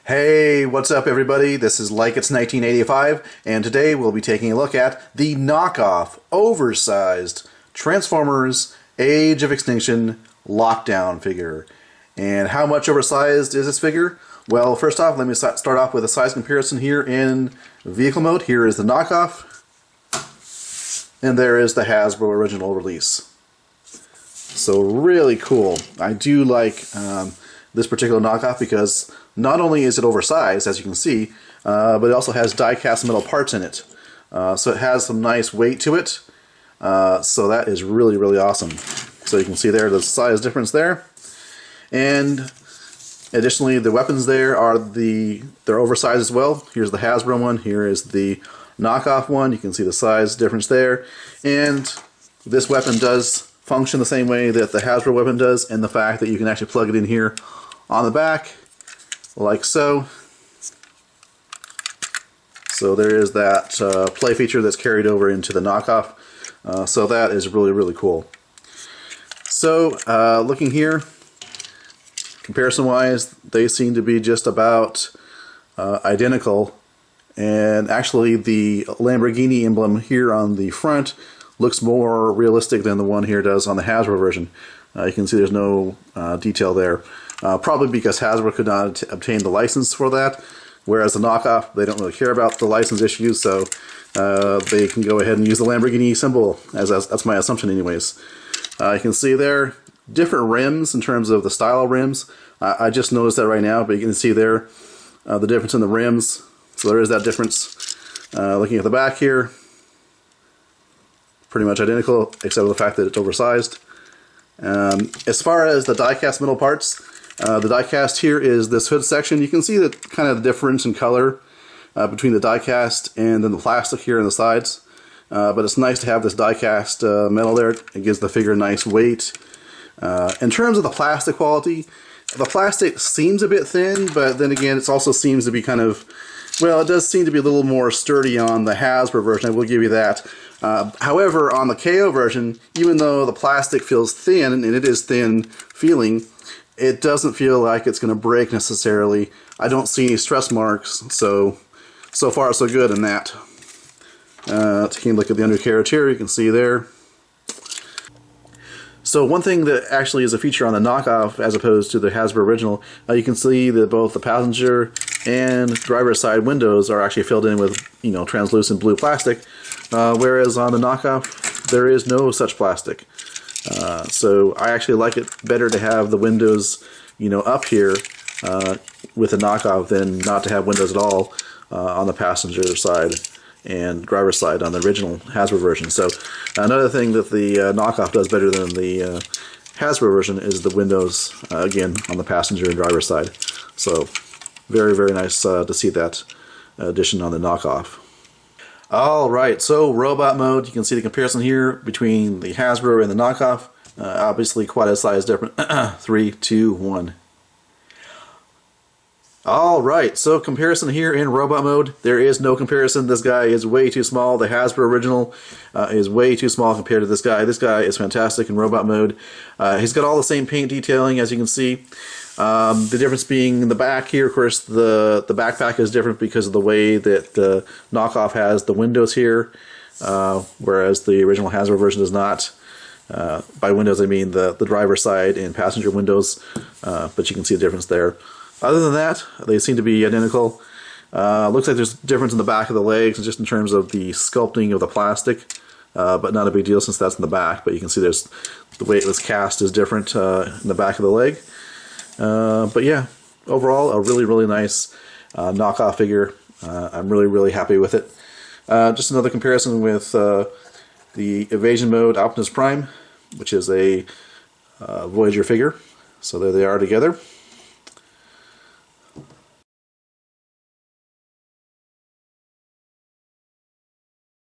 Hey, what's up everybody? This is Like It's 1985, and today we'll be taking a look at the knockoff, oversized Transformers Age of Extinction lockdown figure. And how much oversized is this figure? Well, first off, let me start off with a size comparison here in vehicle mode. Here is the knockoff, and there is the Hasbro original release. So really cool. I do like this particular knockoff because not only is it oversized, as you can see, but it also has die-cast metal parts in it. So it has some nice weight to it. So that is really, really awesome. So you can see there the size difference there. And additionally, the weapons there are they're oversized as well. Here's the Hasbro one. Here is the knockoff one. You can see the size difference there. And this weapon does function the same way that the Hasbro weapon does, and the fact that you can actually plug it in here on the back, like so. So there is that play feature that's carried over into the knockoff. So that is really, really cool. So looking here, comparison-wise, they seem to be just about identical. And actually, the Lamborghini emblem here on the front looks more realistic than the one here does on the Hasbro version. You can see there's no detail there. Probably because Hasbro could not obtain the license for that, whereas the knockoff, they don't really care about the license issues, so they can go ahead and use the Lamborghini symbol, as that's my assumption anyways. You can see there different rims in terms of the style of rims. I just noticed that right now, but you can see there the difference in the rims. So there is that difference. Looking at the back here, pretty much identical, except for the fact that it's oversized. As far as the die-cast metal parts, the die-cast here is this hood section. You can see the kind of difference in color between the die-cast and then the plastic here on the sides. But it's nice to have this die-cast metal there. It gives the figure a nice weight. In terms of the plastic quality, the plastic seems a bit thin, but then again, it also seems to be kind of, well, it does seem to be a little more sturdy on the Hasbro version, I will give you that. However, on the KO version, even though the plastic feels thin, and it is thin feeling, it doesn't feel like it's going to break necessarily. I don't see any stress marks, so far so good in that. Taking a look at the undercarriage here, you can see there. So one thing that actually is a feature on the knockoff as opposed to the Hasbro original, you can see that both the passenger and driver's side windows are actually filled in with, translucent blue plastic, whereas on the knockoff there is no such plastic. So I actually like it better to have the windows, up here with the knockoff than not to have windows at all on the passenger side and driver's side on the original Hasbro version. So another thing that the knockoff does better than the Hasbro version is the windows, again, on the passenger and driver's side. So very, very nice to see that addition on the knockoff. Alright, so robot mode, you can see the comparison here between the Hasbro and the knockoff. Obviously quite a size difference. 3, 2, 1. Alright, so comparison here in robot mode. There is no comparison. This guy is way too small. The Hasbro original is way too small compared to this guy. This guy is fantastic in robot mode. He's got all the same paint detailing, as you can see. The difference being in the back here, of course, the backpack is different because of the way that the knockoff has the windows here, whereas the original Hasbro version does not. By windows, I mean the driver's side and passenger windows, but you can see the difference there. Other than that, they seem to be identical. Looks like there's a difference in the back of the legs, just in terms of the sculpting of the plastic, but not a big deal since that's in the back. But you can see there's the way it was cast is different in the back of the leg. But yeah, overall, a really, really nice knockoff figure. I'm really, really happy with it. Just another comparison with the Evasion Mode Optimus Prime, which is a Voyager figure. So there they are together.